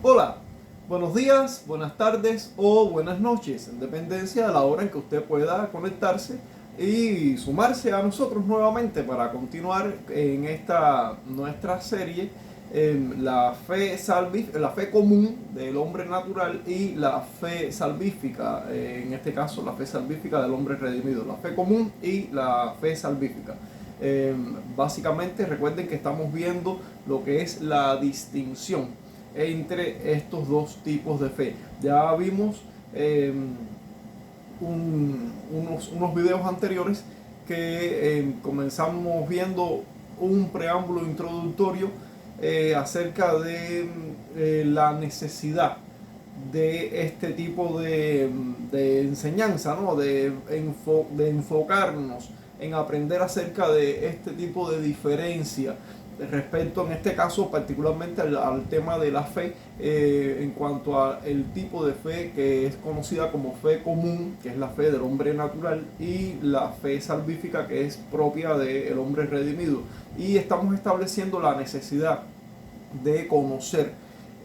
Hola, buenos días, buenas tardes o buenas noches, en dependencia de la hora en que usted pueda conectarse y sumarse a nosotros nuevamente para continuar en esta nuestra serie, la fe común del hombre natural y la fe salvífica, en este caso la fe salvífica del hombre redimido, la fe común y la fe salvífica. Básicamente recuerden que estamos viendo lo que es la distinción entre estos dos tipos de fe. Ya vimos unos videos anteriores que comenzamos viendo un preámbulo introductorio acerca de la necesidad de este tipo de enseñanza, ¿no? De enfocarnos en aprender acerca de este tipo de diferencia respecto, en este caso, particularmente al tema de la fe, en cuanto al tipo de fe que es conocida como fe común, que es la fe del hombre natural, y la fe salvífica, que es propia del hombre redimido. Y estamos estableciendo la necesidad de conocer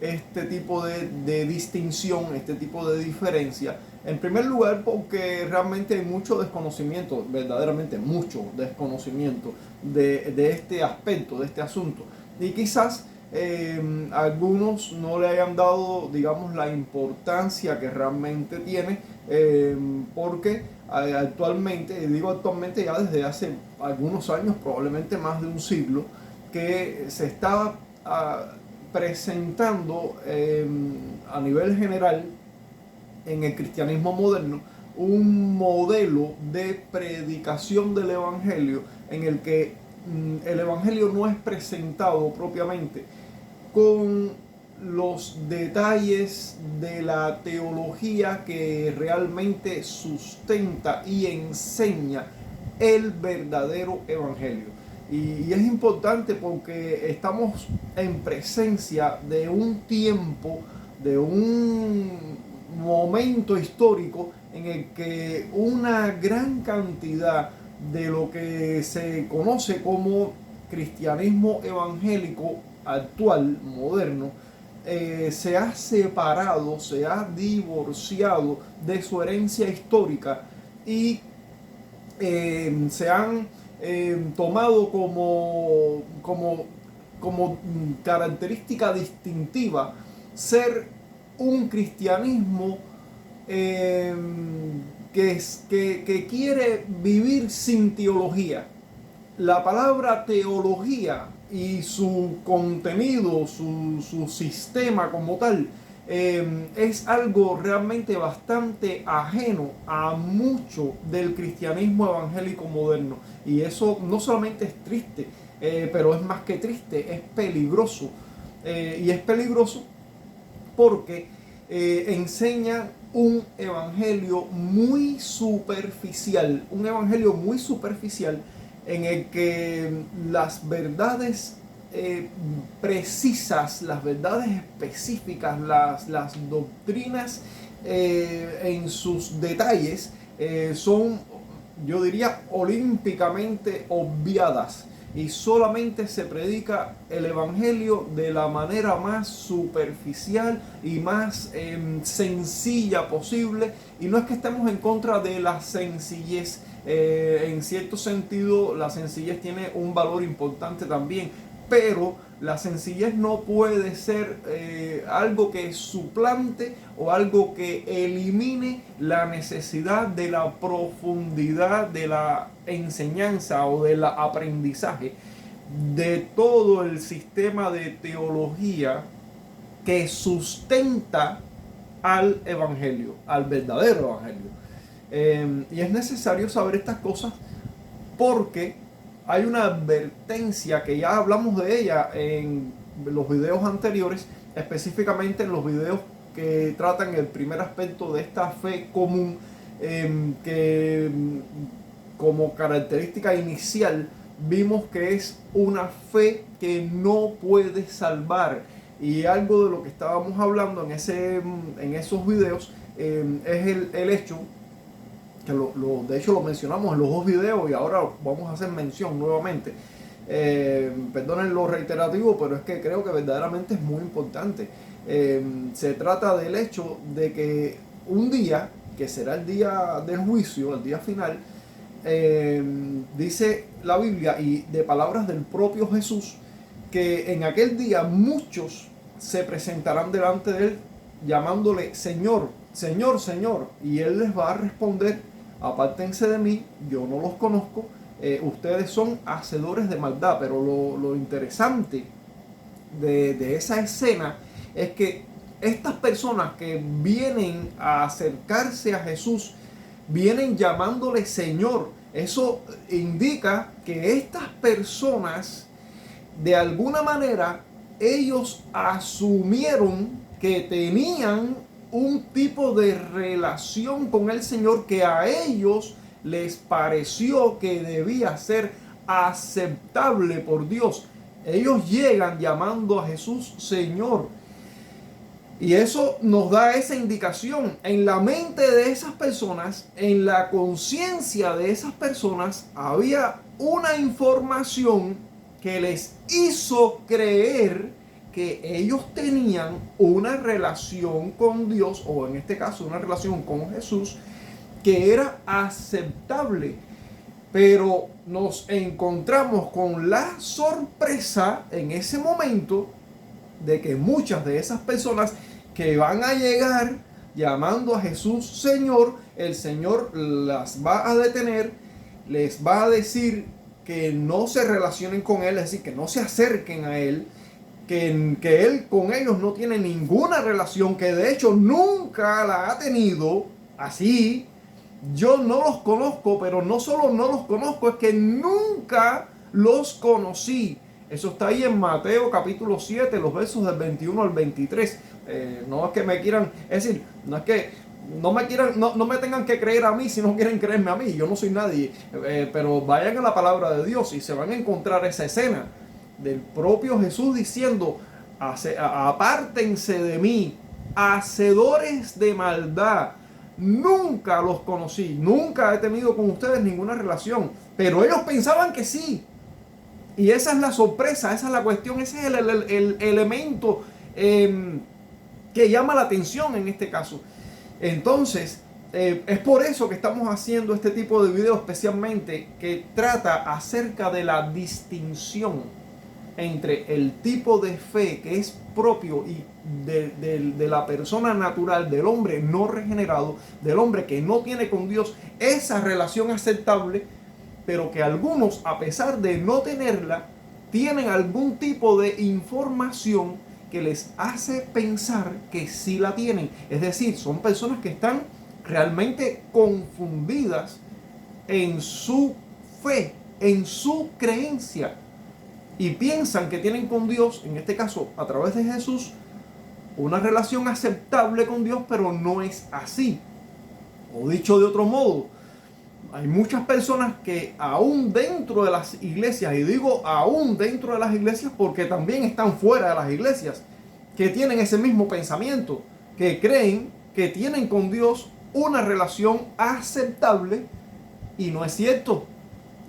este tipo de distinción, este tipo de diferencia. En primer lugar, porque realmente hay mucho desconocimiento, verdaderamente mucho desconocimiento de este aspecto, de este asunto. Y quizás algunos no le hayan dado, digamos, la importancia que realmente tiene, porque actualmente, y digo actualmente ya desde hace algunos años, probablemente más de un siglo, que se está presentando a nivel general en el cristianismo moderno un modelo de predicación del evangelio en el que el evangelio no es presentado propiamente con los detalles de la teología que realmente sustenta y enseña el verdadero evangelio. Y es importante porque estamos en presencia de un tiempo, de un momento histórico en el que una gran cantidad de lo que se conoce como cristianismo evangélico actual, moderno, se ha separado, se ha divorciado de su herencia histórica y se han tomado como característica distintiva ser un cristianismo eh, que quiere vivir sin teología. La palabra teología y su contenido, su sistema como tal, es algo realmente bastante ajeno a mucho del cristianismo evangélico moderno. Y eso no solamente es triste, pero es más que triste, es peligroso. Y es peligroso porque enseña un evangelio muy superficial en el que las verdades precisas, las verdades específicas, las doctrinas en sus detalles son, yo diría, olímpicamente obviadas y solamente se predica el evangelio de la manera más superficial y más sencilla posible. Y no es que estemos en contra de la sencillez, en cierto sentido la sencillez tiene un valor importante también, pero la sencillez no puede ser algo que suplante o algo que elimine la necesidad de la profundidad de la enseñanza o del aprendizaje de todo el sistema de teología que sustenta al evangelio, al verdadero evangelio. Y es necesario saber estas cosas porque hay una advertencia que ya hablamos de ella en los videos anteriores, específicamente en los videos que tratan el primer aspecto de esta fe común, que como característica inicial vimos que es una fe que no puede salvar. Y algo de lo que estábamos hablando en esos videos es el hecho que de hecho lo mencionamos en los dos videos y ahora vamos a hacer mención nuevamente, Perdonen lo reiterativo, pero es que creo que verdaderamente es muy importante. Se trata del hecho de que un día, que será el día del juicio, el día final, dice la Biblia y de palabras del propio Jesús, que en aquel día muchos se presentarán delante de él llamándole Señor, Señor, Señor, y él les va a responder: apártense de mí, yo no los conozco, ustedes son hacedores de maldad. Pero lo interesante de esa escena es que estas personas que vienen a acercarse a Jesús vienen llamándole Señor. Eso indica que estas personas, de alguna manera, ellos asumieron que tenían un tipo de relación con el Señor que a ellos les pareció que debía ser aceptable por Dios. Ellos llegan llamando a Jesús Señor. Y eso nos da esa indicación. En la mente de esas personas, en la conciencia de esas personas, había una información que les hizo creer que ellos tenían una relación con Dios, o en este caso una relación con Jesús, que era aceptable. Pero nos encontramos con la sorpresa en ese momento de que muchas de esas personas que van a llegar llamando a Jesús Señor, el Señor las va a detener, les va a decir que no se relacionen con Él, es decir, que no se acerquen a Él, que Él con ellos no tiene ninguna relación, que de hecho nunca la ha tenido. Así, yo no los conozco, pero no solo no los conozco, es que nunca los conocí. Eso está ahí en Mateo capítulo 7, los versos del 21 al 23. No es que me quieran, es decir, no es que no me quieran, no me tengan que creer a mí si no quieren creerme a mí. Yo no soy nadie. Pero vayan a la palabra de Dios y se van a encontrar esa escena del propio Jesús diciendo: apártense de mí, hacedores de maldad. Nunca los conocí, nunca he tenido con ustedes ninguna relación. Pero ellos pensaban que sí. Y esa es la sorpresa, esa es la cuestión, ese es el elemento que llama la atención en este caso. Entonces, es por eso que estamos haciendo este tipo de video, especialmente que trata acerca de la distinción entre el tipo de fe que es propio y de la persona natural, del hombre no regenerado, del hombre que no tiene con Dios esa relación aceptable, pero que algunos, a pesar de no tenerla, tienen algún tipo de información que les hace pensar que sí la tienen. Es decir, son personas que están realmente confundidas en su fe, en su creencia, y piensan que tienen con Dios, en este caso a través de Jesús, una relación aceptable con Dios, pero no es así. O dicho de otro modo, hay muchas personas que aún dentro de las iglesias, y digo aún dentro de las iglesias porque también están fuera de las iglesias, que tienen ese mismo pensamiento, que creen que tienen con Dios una relación aceptable, y no es cierto.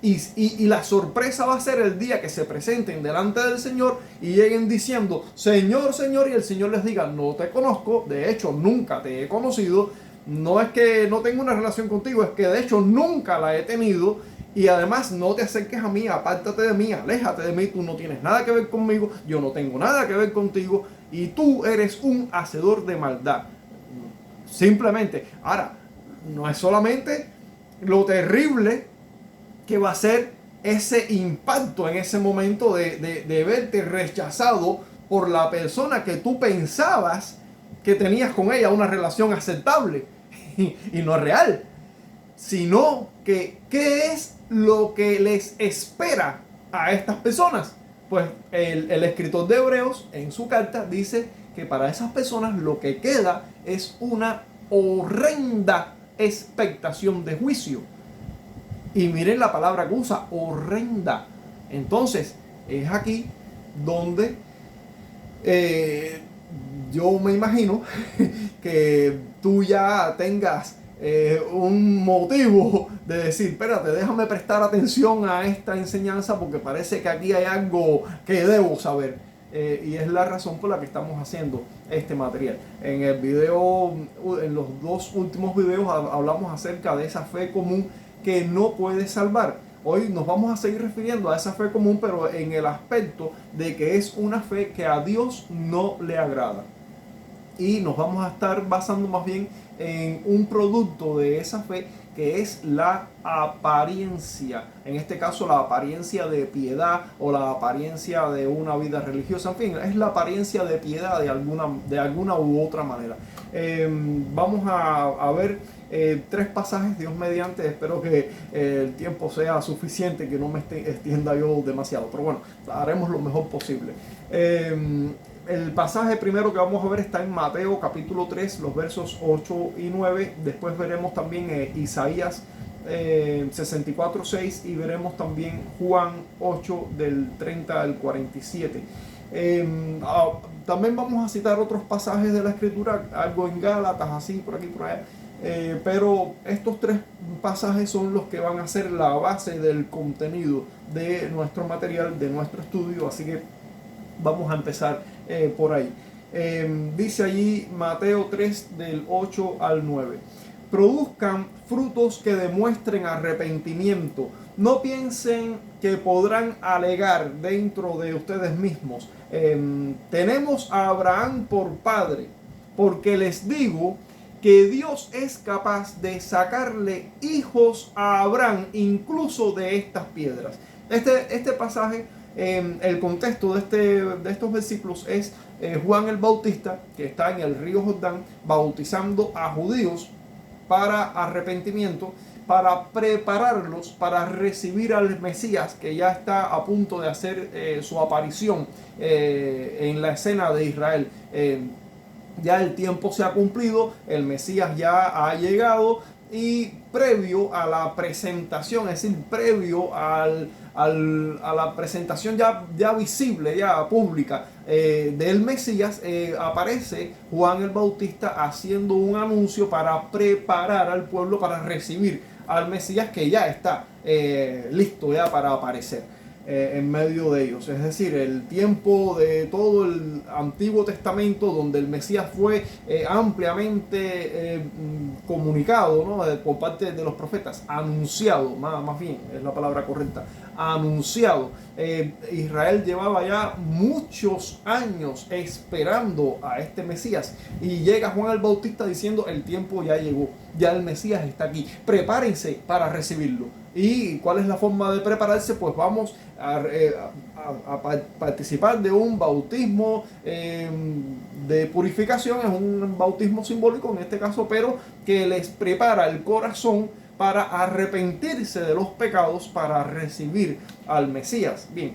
Y la sorpresa va a ser el día que se presenten delante del Señor y lleguen diciendo: Señor, Señor, y el Señor les diga: no te conozco, de hecho nunca te he conocido. No es que no tengo una relación contigo, es que de hecho nunca la he tenido, y además no te acerques a mí, apártate de mí, aléjate de mí, tú no tienes nada que ver conmigo, yo no tengo nada que ver contigo, y tú eres un hacedor de maldad. Simplemente. Ahora, no es solamente lo terrible que va a ser ese impacto en ese momento de verte rechazado por la persona que tú pensabas que tenías con ella una relación aceptable y no es real, sino que ¿qué es lo que les espera a estas personas? Pues el escritor de Hebreos en su carta dice que para esas personas lo que queda es una horrenda expectación de juicio. Y miren la palabra que usa: horrenda. Entonces, es aquí donde yo me imagino que tú ya tengas un motivo de decir, espérate, déjame prestar atención a esta enseñanza porque parece que aquí hay algo que debo saber. Y es la razón por la que estamos haciendo este material. En el video, en los dos últimos videos hablamos acerca de esa fe común que no puede salvar. Hoy nos vamos a seguir refiriendo a esa fe común, pero en el aspecto de que es una fe que a Dios no le agrada. Y nos vamos a estar basando más bien en un producto de esa fe que es la apariencia. En este caso, la apariencia de piedad o la apariencia de una vida religiosa. En fin, es la apariencia de piedad de alguna u otra manera. Vamos a ver 3 pasajes, Dios mediante. Espero que el tiempo sea suficiente, que no me extienda yo demasiado. Pero bueno, haremos lo mejor posible. El pasaje primero que vamos a ver está en Mateo capítulo 3, los versos 8 y 9. Después veremos también Isaías 64, 6 y veremos también Juan 8 del 30 al 47. También vamos a citar otros pasajes de la Escritura, algo en Gálatas, así por aquí por allá. Pero estos 3 pasajes son los que van a ser la base del contenido de nuestro material, de nuestro estudio, así que vamos a empezar por ahí. Dice allí Mateo 3 del 8 al 9. Produzcan frutos que demuestren arrepentimiento. No piensen que podrán alegar dentro de ustedes mismos. Tenemos a Abraham por padre, porque les digo que Dios es capaz de sacarle hijos a Abraham incluso de estas piedras. Este pasaje, el contexto de estos versículos es Juan el Bautista, que está en el río Jordán bautizando a judíos para arrepentimiento, para prepararlos para recibir al Mesías, que ya está a punto de hacer su aparición en la escena de Israel. Ya el tiempo se ha cumplido, el Mesías ya ha llegado, y previo a la presentación, es decir, previo a la presentación ya visible, ya pública del Mesías, aparece Juan el Bautista haciendo un anuncio para preparar al pueblo para recibir al Mesías, que ya está listo ya para aparecer en medio de ellos. Es decir, el tiempo de todo el Antiguo Testamento, donde el Mesías fue ampliamente comunicado, ¿no? Por parte de los profetas, anunciado, más bien es la palabra correcta, anunciado. Israel llevaba ya muchos años esperando a este Mesías, y llega Juan el Bautista diciendo: el tiempo ya llegó, ya el Mesías está aquí, prepárense para recibirlo. ¿Y cuál es la forma de prepararse? Pues vamos a participar de un bautismo de purificación. Es un bautismo simbólico en este caso, pero que les prepara el corazón para arrepentirse de los pecados, para recibir al Mesías. Bien,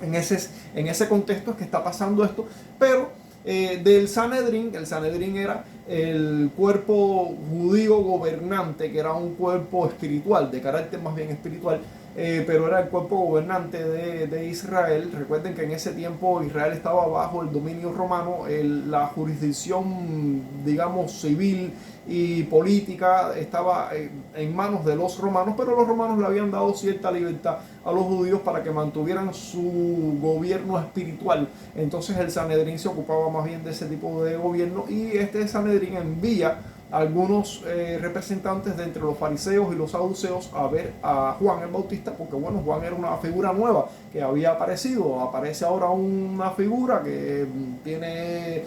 en ese contexto es que está pasando esto, pero del Sanedrín. El Sanedrín era el cuerpo judío gobernante, que era un cuerpo espiritual, de carácter más bien espiritual, pero era el cuerpo gobernante de Israel. Recuerden que en ese tiempo Israel estaba bajo el dominio romano, la jurisdicción, digamos, civil y política estaba en manos de los romanos, pero los romanos le habían dado cierta libertad a los judíos para que mantuvieran su gobierno espiritual. Entonces el Sanedrín se ocupaba más bien de ese tipo de gobierno, y este Sanedrín envía algunos representantes de entre los fariseos y los saduceos a ver a Juan el Bautista, porque bueno, Juan era una figura nueva que había aparecido. Aparece ahora una figura que tiene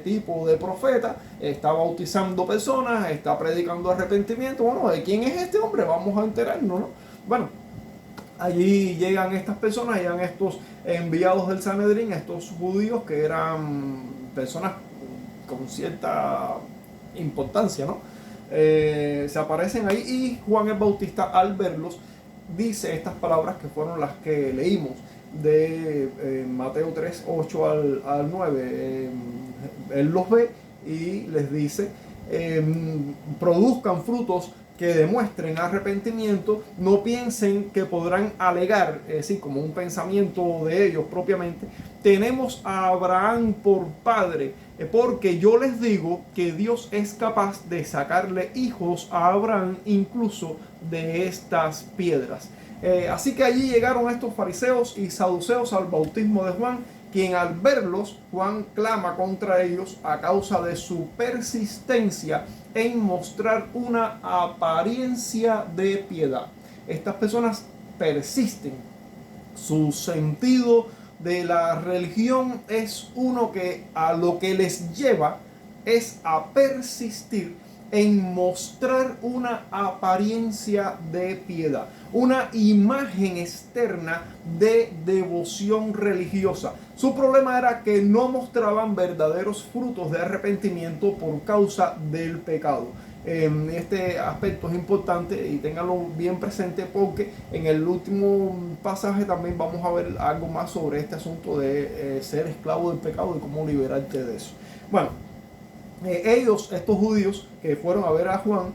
tipo de profeta, está bautizando personas, está predicando arrepentimiento. Bueno, ¿de quién es este hombre? Vamos a enterarnos, ¿no? Bueno, allí llegan estas personas, llegan estos enviados del Sanedrín, estos judíos que eran personas con cierta importancia, ¿no? Se aparecen ahí, y Juan el Bautista, al verlos, dice estas palabras que fueron las que leímos de Mateo 3, 8 al 9. Él los ve y les dice: produzcan frutos que demuestren arrepentimiento. No piensen que podrán alegar, como un pensamiento de ellos propiamente, tenemos a Abraham por padre, porque yo les digo que Dios es capaz de sacarle hijos a Abraham incluso de estas piedras. Así que allí llegaron estos fariseos y saduceos al bautismo de Juan, quien al verlos, Juan clama contra ellos a causa de su persistencia en mostrar una apariencia de piedad. Estas personas persisten. Su sentido de la religión es uno que a lo que les lleva es a persistir en mostrar una apariencia de piedad, una imagen externa de devoción religiosa. Su problema era que no mostraban verdaderos frutos de arrepentimiento por causa del pecado. Este aspecto es importante y ténganlo bien presente, porque en el último pasaje también vamos a ver algo más sobre este asunto de ser esclavo del pecado y cómo liberarte de eso. Bueno, estos judíos que fueron a ver a Juan,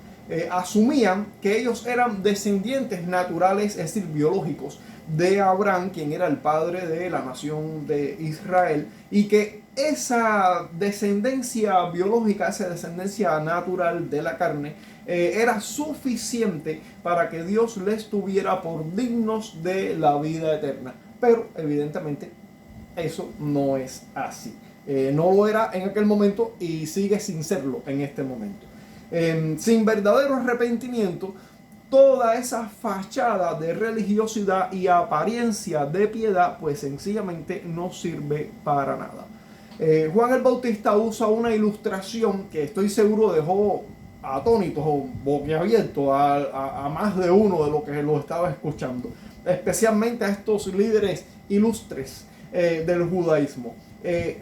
asumían que ellos eran descendientes naturales, es decir, biológicos, de Abraham, quien era el padre de la nación de Israel, y que esa descendencia biológica, esa descendencia natural de la carne, era suficiente para que Dios les tuviera por dignos de la vida eterna. Pero evidentemente eso no es así. No lo era en aquel momento y sigue sin serlo en este momento. Sin verdadero arrepentimiento, toda esa fachada de religiosidad y apariencia de piedad, pues sencillamente no sirve para nada. Juan el Bautista usa una ilustración que estoy seguro dejó atónitos o boquiabiertos a más de uno de los que lo estaba escuchando, especialmente a estos líderes ilustres del judaísmo.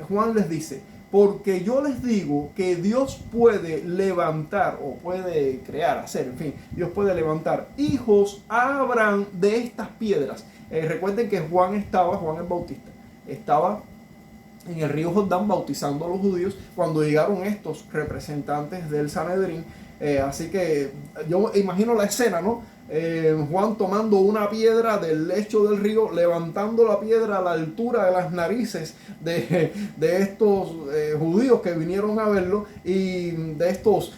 Juan les dice: porque yo les digo que Dios puede levantar o puede crear, hacer, en fin, Dios puede levantar hijos a Abraham de estas piedras. Recuerden que Juan el Bautista, estaba en el río Jordán bautizando a los judíos cuando llegaron estos representantes del Sanedrín. Así que yo imagino la escena, ¿no? Juan tomando una piedra del lecho del río, levantando la piedra a la altura de las narices de estos judíos que vinieron a verlo y de estos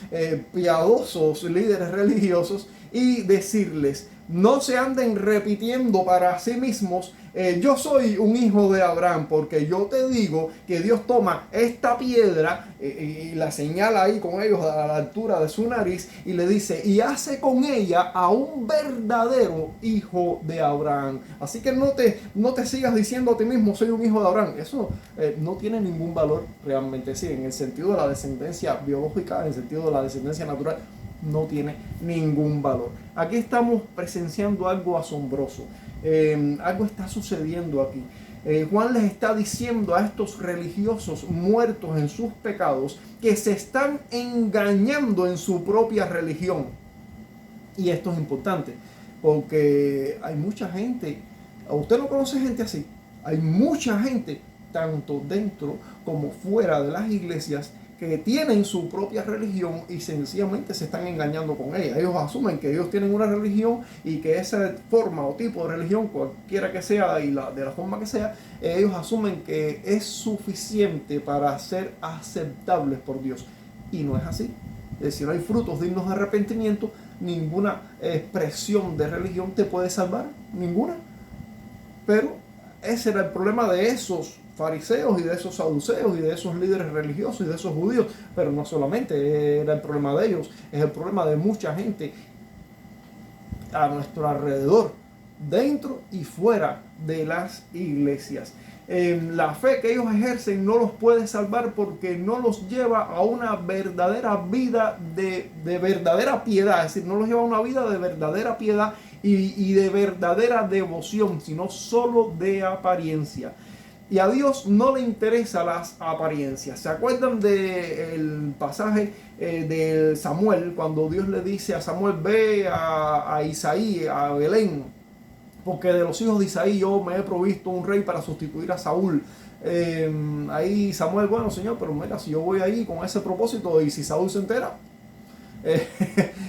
piadosos líderes religiosos, y decirles: no se anden repitiendo para sí mismos, yo soy un hijo de Abraham, porque yo te digo que Dios toma esta piedra y la señala ahí con ellos a la altura de su nariz y le dice: y hace con ella a un verdadero hijo de Abraham. Así que no te sigas diciendo a ti mismo soy un hijo de Abraham. Eso no tiene ningún valor realmente. Sí, en el sentido de la descendencia biológica, en el sentido de la descendencia natural, no tiene ningún valor. Aquí estamos presenciando algo asombroso. Algo está sucediendo aquí. Juan les está diciendo a estos religiosos muertos en sus pecados que se están engañando en su propia religión. Y esto es importante porque hay mucha gente, usted no conoce gente así, hay mucha gente tanto dentro como fuera de las iglesias que tienen su propia religión y sencillamente se están engañando con ella. Ellos asumen que ellos tienen una religión y que esa forma o tipo de religión, cualquiera que sea y de la forma que sea, ellos asumen que es suficiente para ser aceptables por Dios. Y no es así. Es decir, no hay frutos dignos de arrepentimiento, ninguna expresión de religión te puede salvar, ninguna. Pero ese era el problema de esos fariseos y de esos saduceos y de esos líderes religiosos y de esos judíos. Pero no solamente era el problema de ellos, es el problema de mucha gente a nuestro alrededor, dentro y fuera de las iglesias. La fe que ellos ejercen no los puede salvar porque no los lleva a una verdadera vida de verdadera piedad, es decir, no los lleva a una vida de verdadera piedad y de verdadera devoción, sino solo de apariencia. Y a Dios no le interesan las apariencias. ¿Se acuerdan del pasaje de Samuel, cuando Dios le dice a Samuel: ve a Isaí, a Belén, porque de los hijos de Isaí yo me he provisto un rey para sustituir a Saúl? Ahí Samuel: bueno, Señor, pero mira, si yo voy ahí con ese propósito y si Saúl se entera,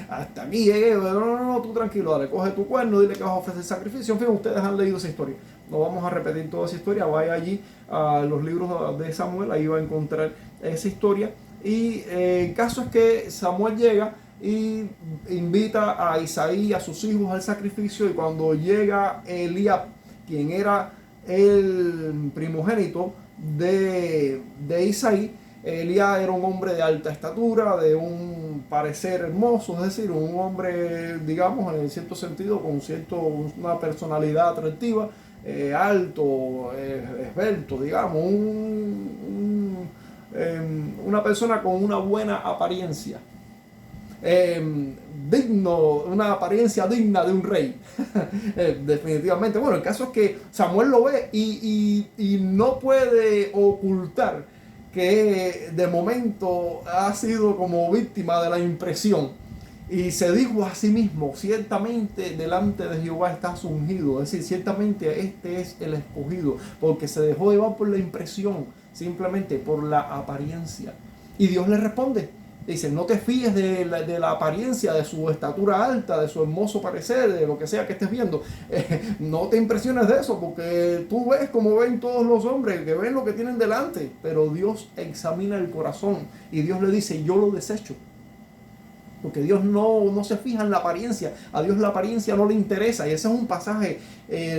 hasta aquí llegué. No, tú tranquilo, dale, coge tu cuerno, dile que vas a ofrecer sacrificio. En fin, ustedes han leído esa historia. no vamos a repetir toda esa historia, vaya allí a los libros de Samuel, ahí va a encontrar esa historia. Y el caso es que Samuel llega y invita a Isaí y a sus hijos al sacrificio, y cuando llega Eliab, quien era el primogénito de Isaí, Elías era un hombre de alta estatura, de un parecer hermoso, es decir, un hombre, digamos, en cierto sentido, con una personalidad atractiva, alto, esbelto, digamos, una persona con una buena apariencia. Una apariencia digna de un rey. Definitivamente. Bueno, el caso es que Samuel lo ve y no puede ocultar que de momento ha sido como víctima de la impresión, y se dijo a sí mismo: ciertamente delante de Jehová estás ungido, es decir, ciertamente este es el escogido, porque se dejó llevar por la impresión, simplemente por la apariencia. Y Dios le responde, dice: no te fíes de la apariencia, de su estatura alta, de su hermoso parecer, de lo que sea que estés viendo. No te impresiones de eso, porque tú ves como ven todos los hombres, que ven lo que tienen delante. Pero Dios examina el corazón, y Dios le dice: yo lo desecho. Porque Dios no se fija en la apariencia. A Dios la apariencia no le interesa. Y ese es un pasaje,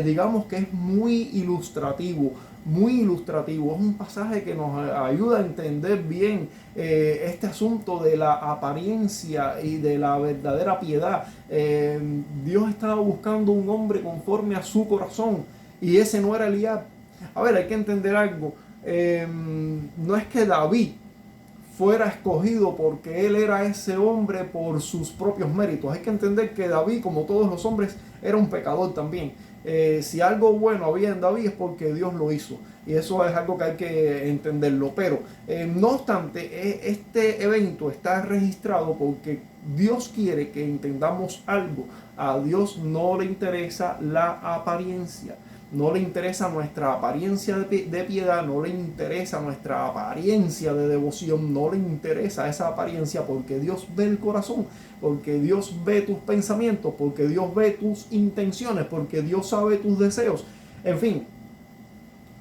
digamos que es muy ilustrativo. Muy ilustrativo. Es un pasaje que nos ayuda a entender bien este asunto de la apariencia y de la verdadera piedad. Dios estaba buscando un hombre conforme a su corazón, y ese no era Eliab. A ver, hay que entender algo. No es que David fuera escogido porque él era ese hombre por sus propios méritos. Hay que entender que David, como todos los hombres, era un pecador también. Si algo bueno había en David es porque Dios lo hizo, y eso es algo que hay que entenderlo. Pero no obstante, este evento está registrado porque Dios quiere que entendamos algo. A Dios no le interesa la apariencia. No le interesa nuestra apariencia de piedad, no le interesa nuestra apariencia de devoción, no le interesa esa apariencia, porque Dios ve el corazón, porque Dios ve tus pensamientos, porque Dios ve tus intenciones, porque Dios sabe tus deseos. En fin,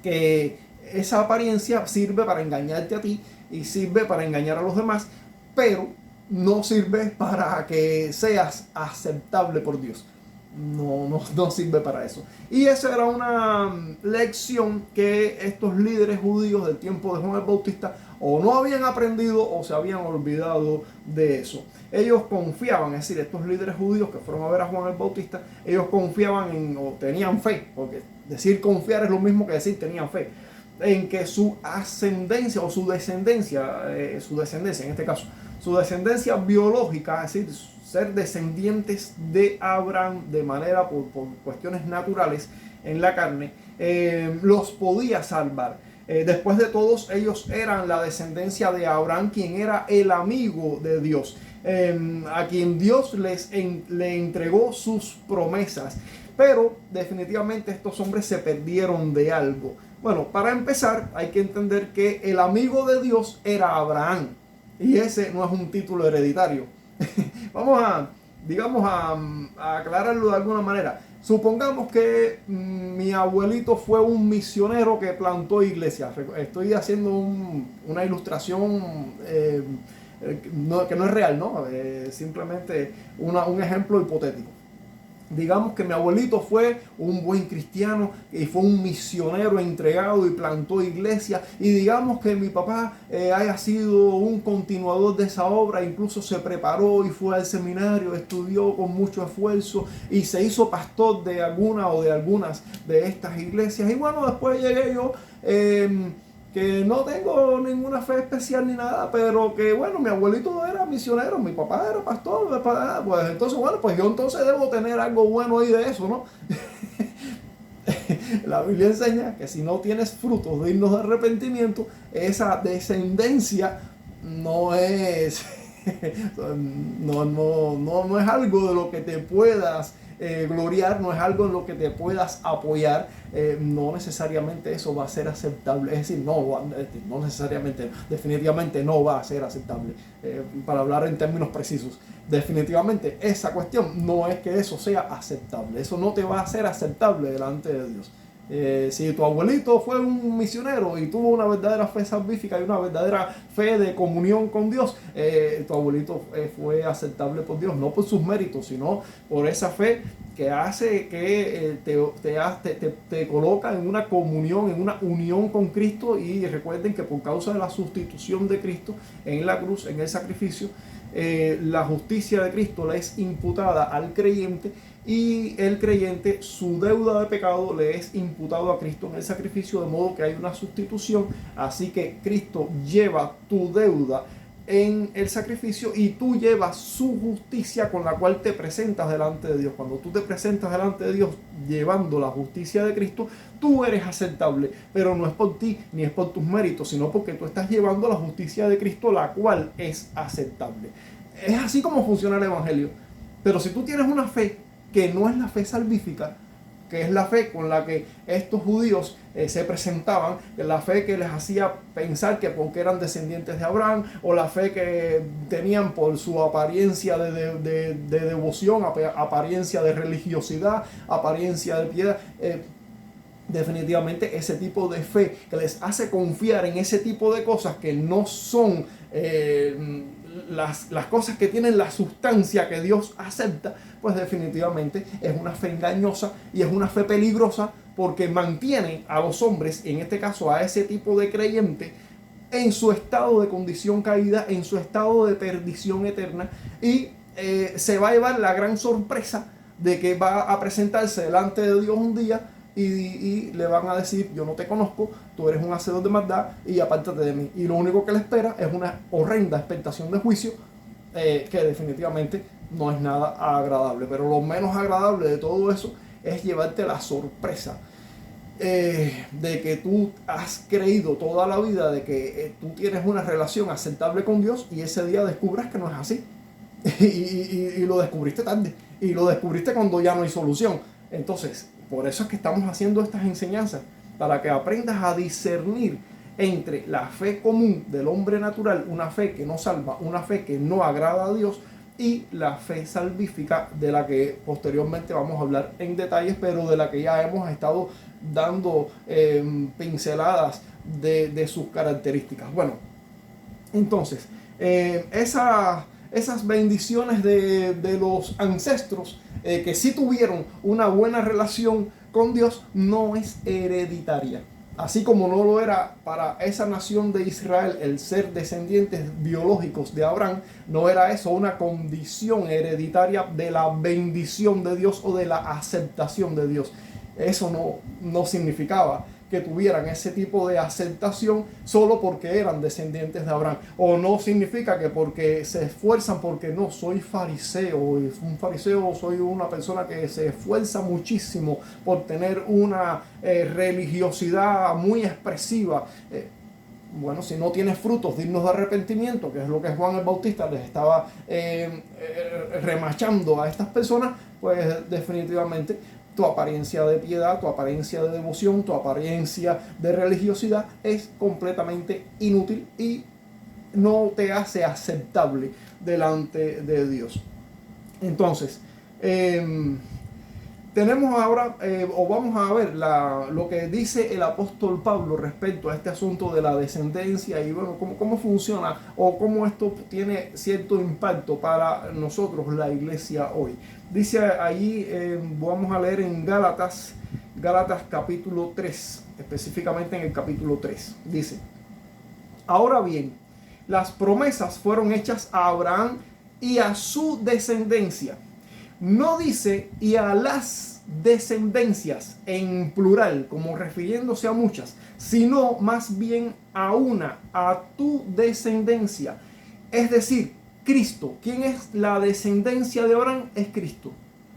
que esa apariencia sirve para engañarte a ti y sirve para engañar a los demás, pero no sirve para que seas aceptable por Dios. No sirve para eso. Y esa era una lección que estos líderes judíos del tiempo de Juan el Bautista o no habían aprendido o se habían olvidado de eso. Ellos confiaban, es decir, estos líderes judíos que fueron a ver a Juan el Bautista, ellos confiaban o tenían fe, porque decir confiar es lo mismo que decir tenían fe, en que su ascendencia o su descendencia en este caso, su descendencia biológica, es decir, ser descendientes de Abraham de manera por cuestiones naturales en la carne, los podía salvar. Después de todos, ellos eran la descendencia de Abraham, quien era el amigo de Dios, a quien Dios le entregó sus promesas. Pero definitivamente estos hombres se perdieron de algo. Bueno, para empezar hay que entender que el amigo de Dios era Abraham, y ese no es un título hereditario. Vamos a aclararlo de alguna manera. Supongamos que mi abuelito fue un misionero que plantó iglesias. Estoy haciendo una ilustración que no es real, ¿no? Simplemente un ejemplo hipotético. Digamos que mi abuelito fue un buen cristiano y fue un misionero entregado y plantó iglesia, y digamos que mi papá haya sido un continuador de esa obra, incluso se preparó y fue al seminario, estudió con mucho esfuerzo y se hizo pastor de alguna o de algunas de estas iglesias. Y bueno, después llegué yo, que no tengo ninguna fe especial ni nada, pero que bueno, mi abuelito era misionero, mi papá era pastor, pues entonces bueno, pues yo entonces debo tener algo bueno ahí de eso, ¿no? La Biblia enseña que si no tienes frutos dignos de arrepentimiento, esa descendencia no es no es algo de lo que te puedas gloriar, no es algo en lo que te puedas apoyar. No necesariamente eso va a ser aceptable, es decir, no necesariamente, definitivamente no va a ser aceptable, para hablar en términos precisos. Definitivamente esa cuestión no es que eso sea aceptable, eso no te va a ser aceptable delante de Dios. Si tu abuelito fue un misionero y tuvo una verdadera fe salvífica y una verdadera fe de comunión con Dios, tu abuelito fue aceptable por Dios, no por sus méritos, sino por esa fe que hace que te coloca en una comunión, en una unión con Cristo. Y recuerden que por causa de la sustitución de Cristo en la cruz, en el sacrificio, la justicia de Cristo le es imputada al creyente, y el creyente, su deuda de pecado le es imputado a Cristo en el sacrificio, de modo que hay una sustitución. Así que Cristo lleva tu deuda en el sacrificio y tú llevas su justicia, con la cual te presentas delante de Dios. Cuando tú te presentas delante de Dios llevando la justicia de Cristo, tú eres aceptable, pero no es por ti ni es por tus méritos, sino porque tú estás llevando la justicia de Cristo, la cual es aceptable. Es así como funciona el Evangelio. Pero si tú tienes una fe que no es la fe salvífica, que es la fe con la que estos judíos se presentaban, la fe que les hacía pensar que porque eran descendientes de Abraham, o la fe que tenían por su apariencia de devoción, apariencia de religiosidad, apariencia de piedad, definitivamente ese tipo de fe que les hace confiar en ese tipo de cosas que no son las cosas que tienen la sustancia que Dios acepta, pues definitivamente es una fe engañosa y es una fe peligrosa, porque mantiene a los hombres, en este caso a ese tipo de creyente, en su estado de condición caída, en su estado de perdición eterna. Y se va a llevar la gran sorpresa de que va a presentarse delante de Dios un día y le van a decir: yo no te conozco, tú eres un hacedor de maldad y apártate de mí. Y lo único que le espera es una horrenda expectación de juicio, que definitivamente no es nada agradable. Pero lo menos agradable de todo eso es llevarte la sorpresa de que tú has creído toda la vida de que tú tienes una relación aceptable con Dios, y ese día descubras que no es así. Y lo descubriste tarde, y lo descubriste cuando ya no hay solución. Entonces, por eso es que estamos haciendo estas enseñanzas, para que aprendas a discernir entre la fe común del hombre natural, una fe que no salva, una fe que no agrada a Dios, y la fe salvífica, de la que posteriormente vamos a hablar en detalles, pero de la que ya hemos estado dando pinceladas de sus características. Bueno, entonces, esas bendiciones de los ancestros, que sí tuvieron una buena relación con Dios, no es hereditaria. Así como no lo era para esa nación de Israel el ser descendientes biológicos de Abraham, no era eso una condición hereditaria de la bendición de Dios o de la aceptación de Dios. Eso no significaba que tuvieran ese tipo de aceptación solo porque eran descendientes de Abraham. O no significa que porque se esfuerzan, porque no, soy fariseo, y un fariseo soy una persona que se esfuerza muchísimo por tener una religiosidad muy expresiva. Bueno, si no tienes frutos dignos de arrepentimiento, que es lo que Juan el Bautista les estaba remachando a estas personas, pues definitivamente tu apariencia de piedad, tu apariencia de devoción, tu apariencia de religiosidad es completamente inútil y no te hace aceptable delante de Dios. Entonces, tenemos ahora, o vamos a ver lo que dice el apóstol Pablo respecto a este asunto de la descendencia, y bueno, cómo funciona o cómo esto tiene cierto impacto para nosotros, la iglesia hoy. Dice allí, vamos a leer en Gálatas capítulo 3, específicamente en el capítulo 3. Dice: ahora bien, las promesas fueron hechas a Abraham y a su descendencia. No dice y a las descendencias en plural, como refiriéndose a muchas, sino más bien a una, a tu descendencia. Es decir, Cristo. ¿Quién es la descendencia de Abraham? Es Cristo.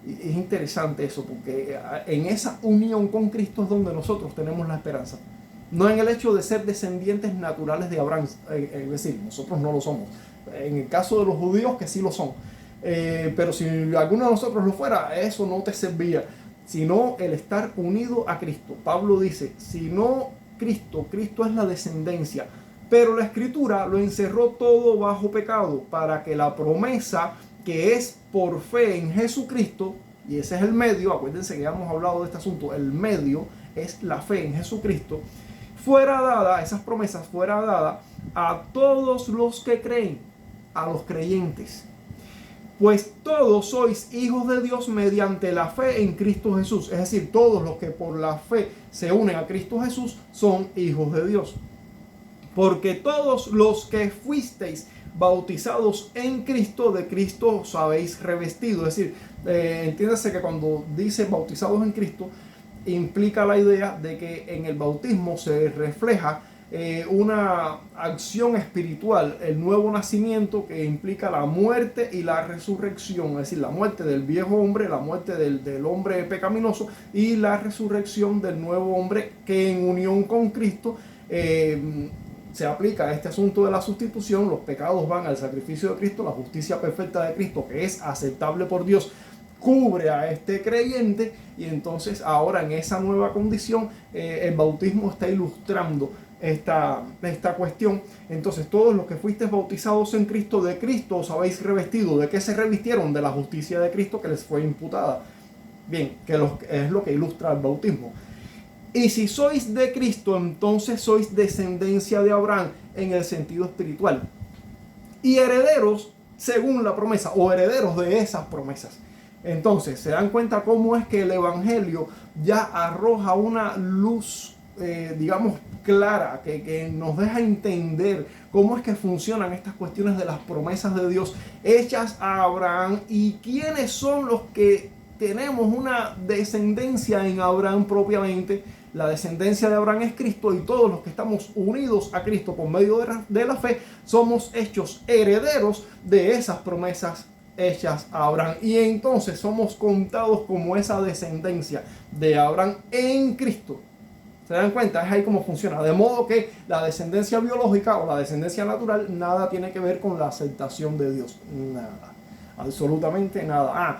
Y es interesante eso, porque en esa unión con Cristo es donde nosotros tenemos la esperanza. No en el hecho de ser descendientes naturales de Abraham, es decir, nosotros no lo somos. En el caso de los judíos, que sí lo son. Pero si alguno de nosotros lo fuera, eso no te servía, sino el estar unido a Cristo. Pablo dice: si no Cristo es la descendencia, pero la Escritura lo encerró todo bajo pecado, para que la promesa, que es por fe en Jesucristo, y ese es el medio, acuérdense que ya hemos hablado de este asunto, el medio es la fe en Jesucristo, fuera dada, esas promesas fuera dada a todos los que creen, a los creyentes. Pues todos sois hijos de Dios mediante la fe en Cristo Jesús. Es decir, todos los que por la fe se unen a Cristo Jesús son hijos de Dios. Porque todos los que fuisteis bautizados en Cristo, de Cristo os habéis revestido. Es decir, entiéndase que cuando dice bautizados en Cristo, implica la idea de que en el bautismo se refleja una acción espiritual, el nuevo nacimiento, que implica la muerte y la resurrección, es decir, la muerte del viejo hombre, la muerte del hombre pecaminoso y la resurrección del nuevo hombre que en unión con Cristo se aplica a este asunto de la sustitución. Los pecados van al sacrificio de Cristo, la justicia perfecta de Cristo, que es aceptable por Dios, cubre a este creyente, y entonces ahora en esa nueva condición el bautismo está ilustrando esta cuestión. Entonces todos los que fuisteis bautizados en Cristo, de Cristo os habéis revestido. ¿De qué se revistieron? De la justicia de Cristo que les fue imputada. Bien, es lo que ilustra el bautismo. Y si sois de Cristo, entonces sois descendencia de Abraham en el sentido espiritual, y herederos según la promesa, o herederos de esas promesas. Entonces se dan cuenta cómo es que el Evangelio ya arroja una luz digamos clara, que nos deja entender cómo es que funcionan estas cuestiones de las promesas de Dios hechas a Abraham, y quiénes son los que tenemos una descendencia en Abraham propiamente. La descendencia de Abraham es Cristo, y todos los que estamos unidos a Cristo por medio de la fe somos hechos herederos de esas promesas hechas a Abraham, y entonces somos contados como esa descendencia de Abraham en Cristo. ¿Se dan cuenta? Es ahí cómo funciona. De modo que la descendencia biológica o la descendencia natural nada tiene que ver con la aceptación de Dios. Nada. Absolutamente nada.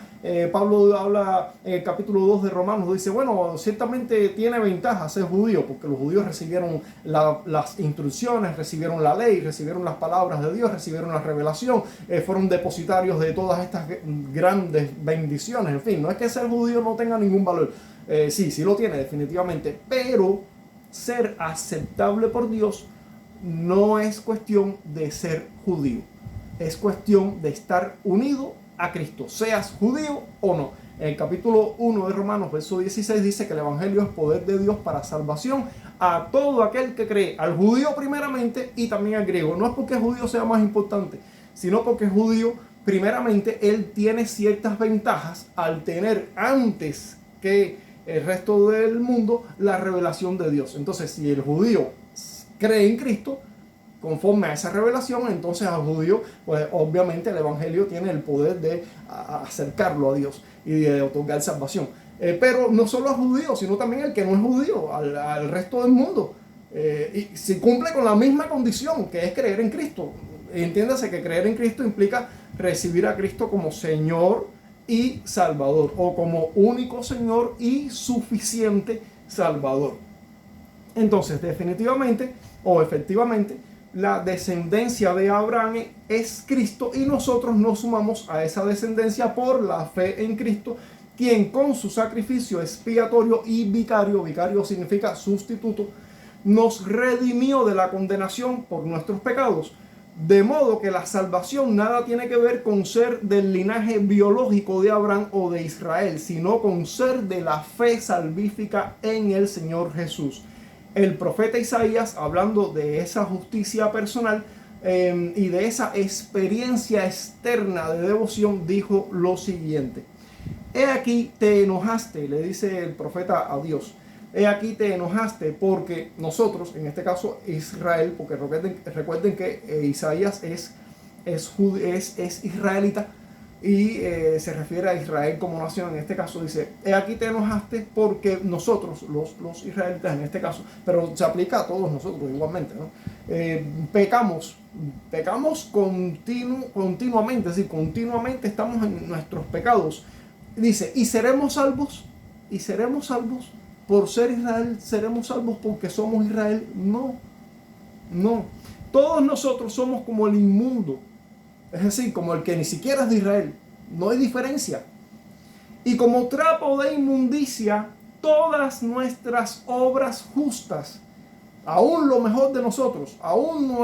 Pablo habla en el capítulo 2 de Romanos, dice, bueno, ciertamente tiene ventaja ser judío, porque los judíos recibieron las instrucciones, recibieron la ley, recibieron las palabras de Dios, recibieron la revelación, fueron depositarios de todas estas grandes bendiciones. En fin, no es que ser judío no tenga ningún valor. Sí lo tiene definitivamente, pero ser aceptable por Dios no es cuestión de ser judío. Es cuestión de estar unido a Cristo, seas judío o no. En el capítulo 1 de Romanos, verso 16, dice que el Evangelio es poder de Dios para salvación a todo aquel que cree, al judío primeramente y también al griego. No es porque el judío sea más importante, sino porque el judío, primeramente, él tiene ciertas ventajas al tener antes que el resto del mundo la revelación de Dios. Entonces, si el judío cree en Cristo, conforme a esa revelación, entonces al judío, pues obviamente el Evangelio tiene el poder de acercarlo a Dios y de otorgar salvación. Pero no solo al judío, sino también al que no es judío, al resto del mundo. Y si cumple con la misma condición, que es creer en Cristo. Entiéndase que creer en Cristo implica recibir a Cristo como Señor y Salvador, o como único Señor y suficiente Salvador. Entonces, definitivamente o efectivamente, la descendencia de Abraham es Cristo, y nosotros nos sumamos a esa descendencia por la fe en Cristo, quien con su sacrificio expiatorio y vicario significa sustituto, nos redimió de la condenación por nuestros pecados. De modo que la salvación nada tiene que ver con ser del linaje biológico de Abraham o de Israel, sino con ser de la fe salvífica en el Señor Jesús. El profeta Isaías, hablando de esa justicia personal y de esa experiencia externa de devoción, dijo lo siguiente: he aquí te enojaste, le dice el profeta a Dios, he aquí te enojaste porque nosotros, en este caso Israel, porque recuerden que Isaías es israelita, y se refiere a Israel como nación. En este caso dice, he aquí te enojaste porque nosotros, los israelitas en este caso, pero se aplica a todos nosotros igualmente, ¿no? Pecamos continuamente, es decir, continuamente estamos en nuestros pecados. Dice, y seremos salvos por ser Israel, seremos salvos porque somos Israel. No, todos nosotros somos como el inmundo, es decir, como el que ni siquiera es de Israel. No hay diferencia. Y como trapo de inmundicia todas nuestras obras justas, aún lo mejor de nosotros, aún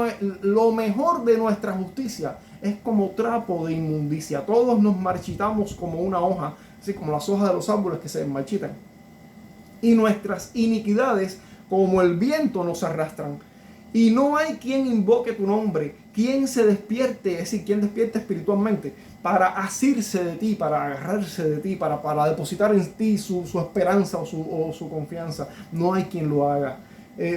lo mejor de nuestra justicia, es como trapo de inmundicia. Todos nos marchitamos como una hoja, así como las hojas de los árboles que se marchitan. Y nuestras iniquidades, como el viento, nos arrastran. Y no hay quien invoque tu nombre, quien se despierte, es decir, quien despierte espiritualmente, para asirse de ti, para agarrarse de ti, para depositar en ti su esperanza o su confianza. No hay quien lo haga.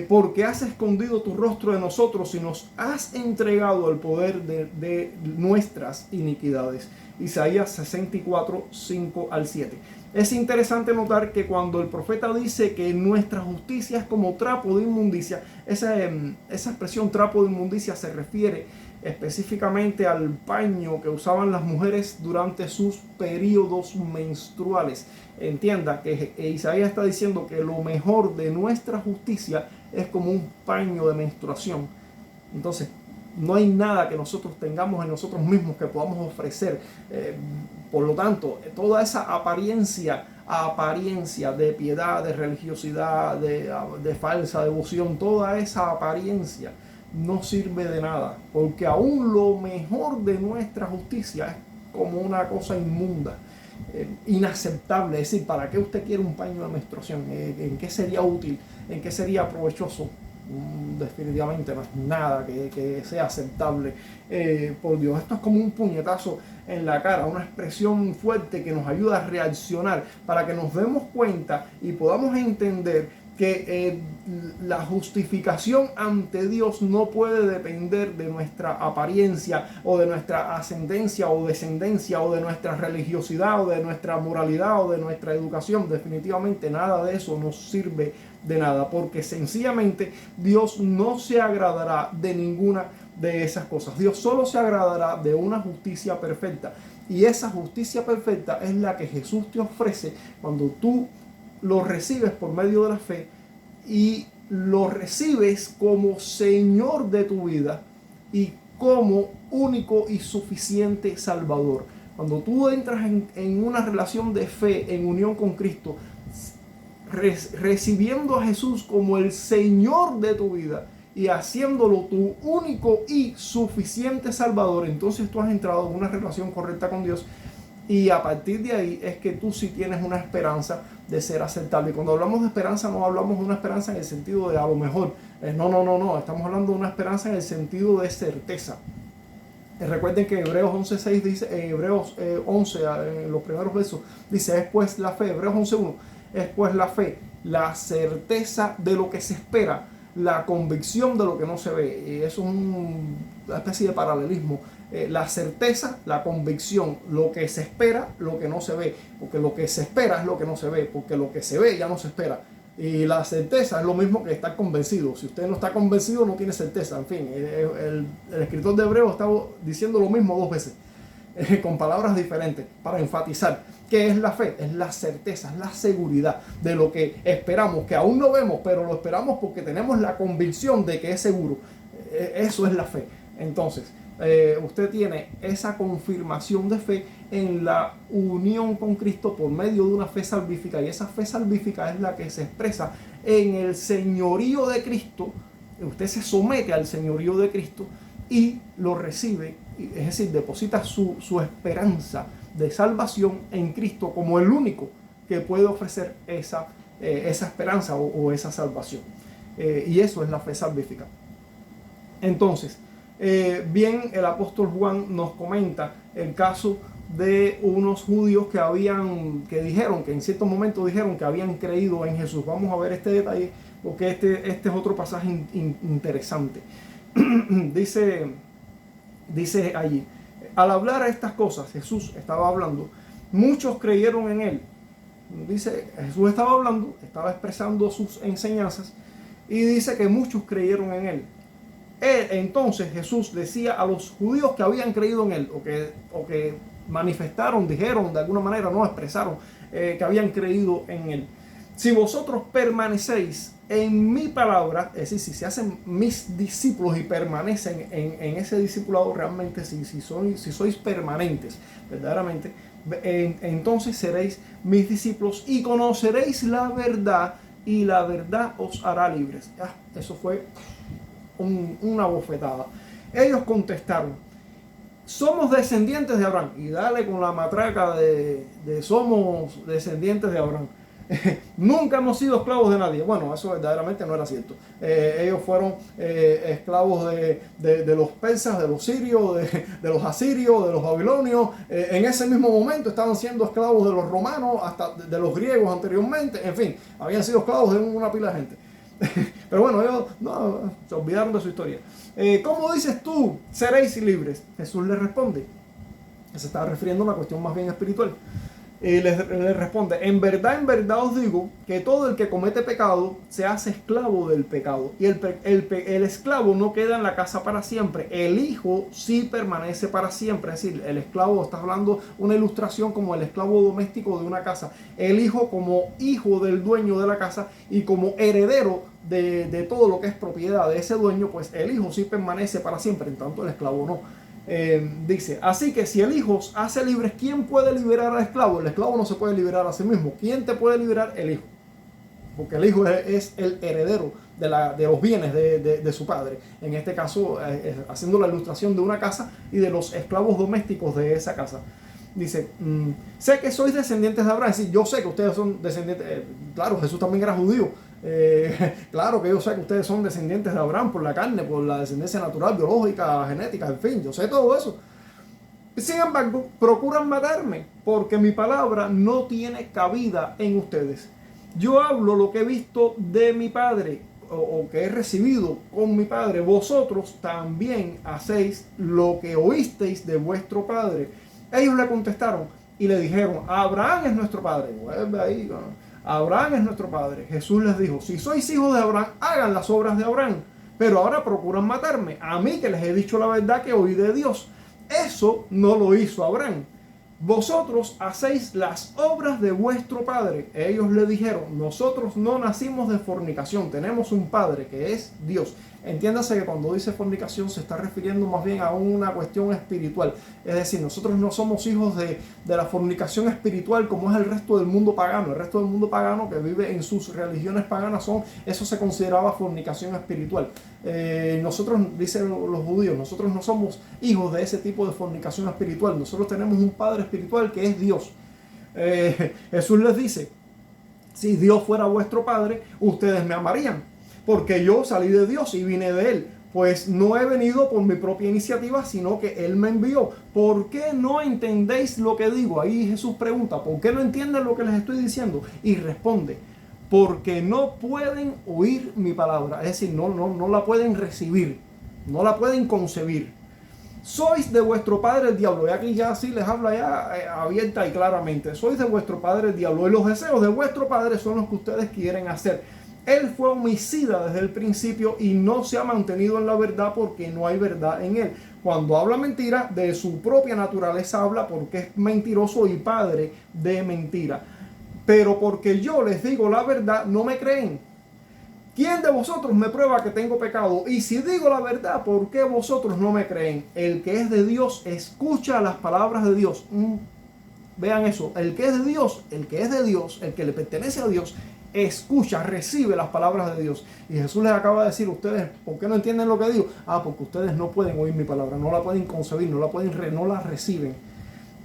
Porque has escondido tu rostro de nosotros y nos has entregado el poder de nuestras iniquidades. Isaías 64, 5 al 7. Es interesante notar que cuando el profeta dice que nuestra justicia es como trapo de inmundicia, esa expresión trapo de inmundicia se refiere específicamente al paño que usaban las mujeres durante sus periodos menstruales. Entienda que Isaías está diciendo que lo mejor de nuestra justicia es como un paño de menstruación. Entonces, no hay nada que nosotros tengamos en nosotros mismos que podamos ofrecer. Por lo tanto, toda esa apariencia de piedad, de religiosidad, de falsa devoción, toda esa apariencia no sirve de nada, porque aún lo mejor de nuestra justicia es como una cosa inmunda, inaceptable. Es decir, ¿para qué usted quiere un paño de menstruación? ¿En qué sería útil? ¿En qué sería provechoso? Definitivamente no es nada que sea aceptable. Por Dios, esto es como un puñetazo en la cara, una expresión fuerte que nos ayuda a reaccionar, para que nos demos cuenta y podamos entender que la justificación ante Dios no puede depender de nuestra apariencia o de nuestra ascendencia o descendencia o de nuestra religiosidad o de nuestra moralidad o de nuestra educación. Definitivamente nada de eso nos sirve de nada, porque sencillamente Dios no se agradará de ninguna de esas cosas. Dios solo se agradará de una justicia perfecta, y esa justicia perfecta es la que Jesús te ofrece cuando tú lo recibes por medio de la fe y lo recibes como Señor de tu vida y como único y suficiente Salvador. Cuando tú entras en una relación de fe, en unión con Cristo, recibiendo a Jesús como el Señor de tu vida y haciéndolo tu único y suficiente Salvador, entonces tú has entrado en una relación correcta con Dios. Y a partir de ahí es que tú sí tienes una esperanza de ser aceptable. Y cuando hablamos de esperanza, no hablamos de una esperanza en el sentido de a lo mejor. No. Estamos hablando de una esperanza en el sentido de certeza. Recuerden que Hebreos 11.6 dice, Hebreos 11, en los primeros versos, dice, es pues la fe, Hebreos 11.1, es pues la fe, la certeza de lo que se espera, la convicción de lo que no se ve. Y eso es una especie de paralelismo. La certeza, la convicción, lo que se espera, lo que no se ve, porque lo que se espera es lo que no se ve, porque lo que se ve ya no se espera. Y la certeza es lo mismo que estar convencido. Si usted no está convencido, no tiene certeza. En fin, el escritor de Hebreos está diciendo lo mismo dos veces, con palabras diferentes, para enfatizar qué es la fe. Es la certeza, es la seguridad de lo que esperamos, que aún no vemos, pero lo esperamos porque tenemos la convicción de que es seguro. Eso es la fe. Entonces, usted tiene esa confirmación de fe en la unión con Cristo por medio de una fe salvífica, y esa fe salvífica es la que se expresa en el señorío de Cristo. Usted se somete al señorío de Cristo y lo recibe, es decir, deposita su esperanza de salvación en Cristo como el único que puede ofrecer esa esperanza o esa salvación. Y eso es la fe salvífica. Entonces, bien, el apóstol Juan nos comenta el caso de unos judíos que dijeron, que en cierto momento dijeron que habían creído en Jesús. Vamos a ver este detalle porque este es otro pasaje interesante. Dice allí, al hablar a estas cosas, Jesús estaba hablando, muchos creyeron en él. Dice, Jesús estaba hablando, estaba expresando sus enseñanzas, y dice que muchos creyeron en él. Entonces Jesús decía a los judíos que habían creído en él, o que manifestaron, dijeron de alguna manera, no expresaron, que habían creído en él: si vosotros permanecéis en mi palabra, es decir, si se hacen mis discípulos y permanecen en ese discipulado realmente, si sois permanentes verdaderamente, entonces seréis mis discípulos y conoceréis la verdad y la verdad os hará libres. Eso fue una bofetada. Ellos contestaron: somos descendientes de Abraham. Y dale con la matraca de somos descendientes de Abraham. Nunca hemos sido esclavos de nadie. Bueno, eso verdaderamente no era cierto. Ellos fueron esclavos de los persas, de los sirios, de los asirios, de los babilonios. En ese mismo momento estaban siendo esclavos de los romanos, hasta de los griegos anteriormente. En fin, habían sido esclavos de una pila de gente. Pero bueno, ellos no, se olvidaron de su historia. ¿Cómo dices tú, seréis libres? Jesús les responde. Se estaba refiriendo a una cuestión más bien espiritual. Y les responde: en verdad os digo que todo el que comete pecado se hace esclavo del pecado. Y el esclavo no queda en la casa para siempre. El hijo sí permanece para siempre. Es decir, el esclavo, estás hablando una ilustración como el esclavo doméstico de una casa. El hijo como hijo del dueño de la casa y como heredero de todo lo que es propiedad de ese dueño, pues el hijo sí permanece para siempre, en tanto el esclavo no. Dice: así que si el hijo os hace libres, ¿quién puede liberar al esclavo? El esclavo no se puede liberar a sí mismo. ¿Quién te puede liberar? El hijo. Porque el hijo es el heredero de los bienes de su padre. En este caso, haciendo la ilustración de una casa y de los esclavos domésticos de esa casa. Dice: sé que sois descendientes de Abraham. Es decir, yo sé que ustedes son descendientes. Claro, Jesús también era judío. Claro que yo sé que ustedes son descendientes de Abraham por la carne, por la descendencia natural, biológica, genética, en fin, yo sé todo eso. Sin embargo, procuran matarme porque mi palabra no tiene cabida en ustedes. Yo hablo lo que he visto de mi padre o que he recibido con mi padre. Vosotros también hacéis lo que oísteis de vuestro padre. Ellos le contestaron y le dijeron: Abraham es nuestro padre. Vuelve ahí, ¿no? Abraham es nuestro padre. Jesús les dijo: si sois hijos de Abraham, hagan las obras de Abraham. Pero ahora procuran matarme, a mí que les he dicho la verdad que oí de Dios. Eso no lo hizo Abraham. Vosotros hacéis las obras de vuestro padre. Ellos le dijeron: nosotros no nacimos de fornicación, tenemos un padre que es Dios. Entiéndase que cuando dice fornicación se está refiriendo más bien a una cuestión espiritual. Es decir, nosotros no somos hijos de la fornicación espiritual como es el resto del mundo pagano. El resto del mundo pagano que vive en sus religiones paganas, eso se consideraba fornicación espiritual. Nosotros, dicen los judíos, nosotros no somos hijos de ese tipo de fornicación espiritual. Nosotros tenemos un padre espiritual que es Dios. Jesús les dice: si Dios fuera vuestro padre, ustedes me amarían, porque yo salí de Dios y vine de Él. Pues no he venido por mi propia iniciativa, sino que Él me envió. ¿Por qué no entendéis lo que digo? Ahí Jesús pregunta: ¿por qué no entienden lo que les estoy diciendo? Y responde: porque no pueden oír mi palabra. Es decir, no la pueden recibir, no la pueden concebir. Sois de vuestro padre el diablo. Y aquí ya sí les habla ya abierta y claramente. Sois de vuestro padre el diablo y los deseos de vuestro padre son los que ustedes quieren hacer. Él fue homicida desde el principio y no se ha mantenido en la verdad porque no hay verdad en él. Cuando habla mentira, de su propia naturaleza habla porque es mentiroso y padre de mentira. Pero porque yo les digo la verdad, no me creen. ¿Quién de vosotros me prueba que tengo pecado? Y si digo la verdad, ¿por qué vosotros no me creen? El que es de Dios escucha las palabras de Dios. Vean eso, el que es de Dios, el que es de Dios, el que le pertenece a Dios, escucha, recibe las palabras de Dios. Y Jesús les acaba de decir: ustedes, ¿por qué no entienden lo que digo? Porque ustedes no pueden oír mi palabra, no la pueden concebir, no la reciben.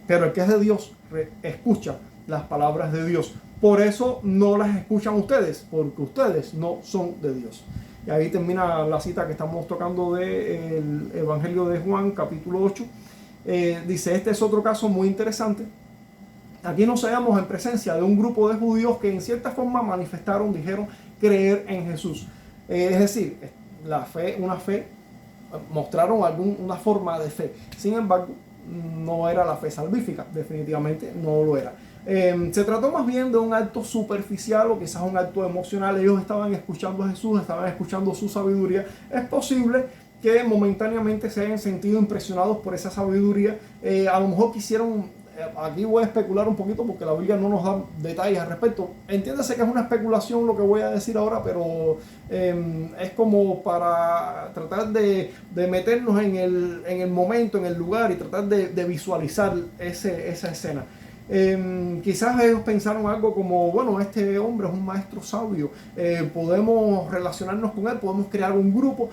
Pero el que es de Dios escucha las palabras de Dios. Por eso no las escuchan ustedes, porque ustedes no son de Dios. Y ahí termina la cita que estamos tocando del Evangelio de Juan, capítulo 8. Dice: este es otro caso muy interesante. Aquí nos hallamos en presencia de un grupo de judíos que en cierta forma dijeron creer en Jesús. Es decir, mostraron una forma de fe. Sin embargo, no era la fe salvífica, definitivamente no lo era. Se trató más bien de un acto superficial o quizás un acto emocional. Ellos estaban escuchando a Jesús, estaban escuchando su sabiduría. Es posible que momentáneamente se hayan sentido impresionados por esa sabiduría. A lo mejor quisieron... Aquí voy a especular un poquito porque la Biblia no nos da detalles al respecto. Entiéndase que es una especulación lo que voy a decir ahora, pero es como para tratar de meternos en el momento, en el lugar y tratar de visualizar esa escena. Quizás ellos pensaron algo como, bueno, este hombre es un maestro sabio, podemos relacionarnos con él, podemos crear un grupo,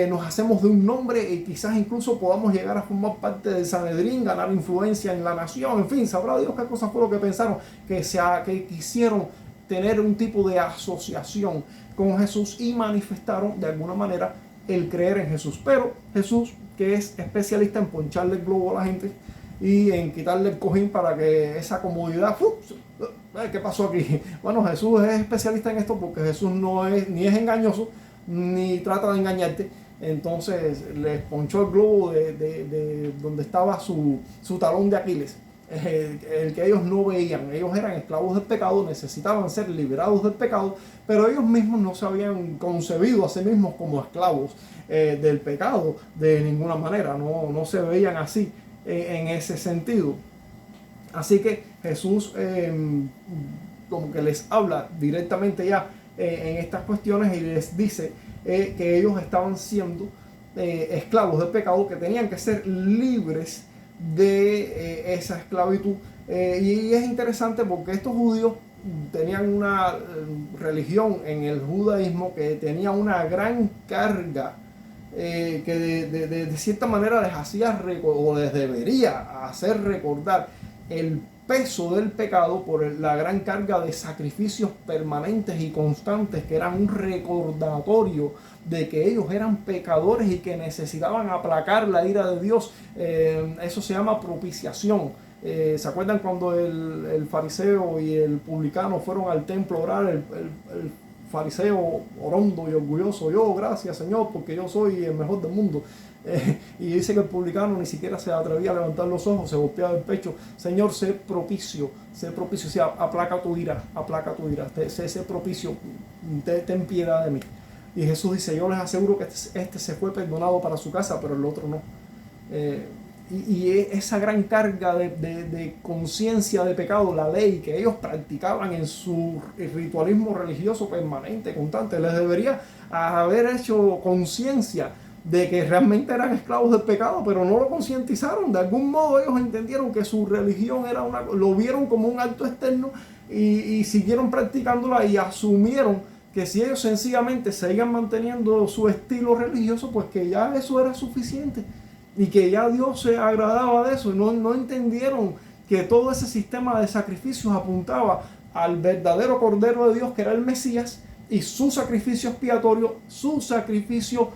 nos hacemos de un nombre y quizás incluso podamos llegar a formar parte del Sanedrín, ganar influencia en la nación, en fin, sabrá Dios qué cosa fue lo que pensaron, que quisieron tener un tipo de asociación con Jesús y manifestaron de alguna manera el creer en Jesús. Pero Jesús, que es especialista en poncharle el globo a la gente y en quitarle el cojín para que esa comodidad, ¿qué pasó aquí? Bueno, Jesús es especialista en esto porque Jesús no es ni es engañoso ni trata de engañarte. Entonces les ponchó el globo de donde estaba su talón de Aquiles, el que ellos no veían. Ellos eran esclavos del pecado, necesitaban ser liberados del pecado, pero ellos mismos no se habían concebido a sí mismos como esclavos del pecado de ninguna manera, no se veían así en ese sentido. Así que Jesús como que les habla directamente ya en estas cuestiones y les dice que ellos estaban siendo esclavos del pecado, que tenían que ser libres de esa esclavitud. Y es interesante porque estos judíos tenían una religión en el judaísmo que tenía una gran carga que de cierta manera les hacía o les debería hacer recordar el peso del pecado por la gran carga de sacrificios permanentes y constantes que eran un recordatorio de que ellos eran pecadores y que necesitaban aplacar la ira de Dios. Eso se llama propiciación. ¿Se acuerdan cuando el fariseo y el publicano fueron al templo a orar? El fariseo orondo y orgulloso, yo gracias Señor porque yo soy el mejor del mundo, y dice que el publicano ni siquiera se atrevía a levantar los ojos, se golpeaba el pecho. Señor, sé propicio, o sea, aplaca tu ira, sé propicio, ten piedad de mí. Y Jesús dice, yo les aseguro que este se fue perdonado para su casa, pero el otro no. Y esa gran carga de conciencia de pecado, la ley que ellos practicaban en su ritualismo religioso permanente, constante, les debería haber hecho conciencia de que realmente eran esclavos del pecado, pero no lo concientizaron. De algún modo ellos entendieron que su religión era lo vieron como un acto externo y siguieron practicándola y asumieron que si ellos sencillamente seguían manteniendo su estilo religioso, pues que ya eso era suficiente y que ya Dios se agradaba de eso. No entendieron que todo ese sistema de sacrificios apuntaba al verdadero Cordero de Dios, que era el Mesías, y su sacrificio expiatorio, su sacrificio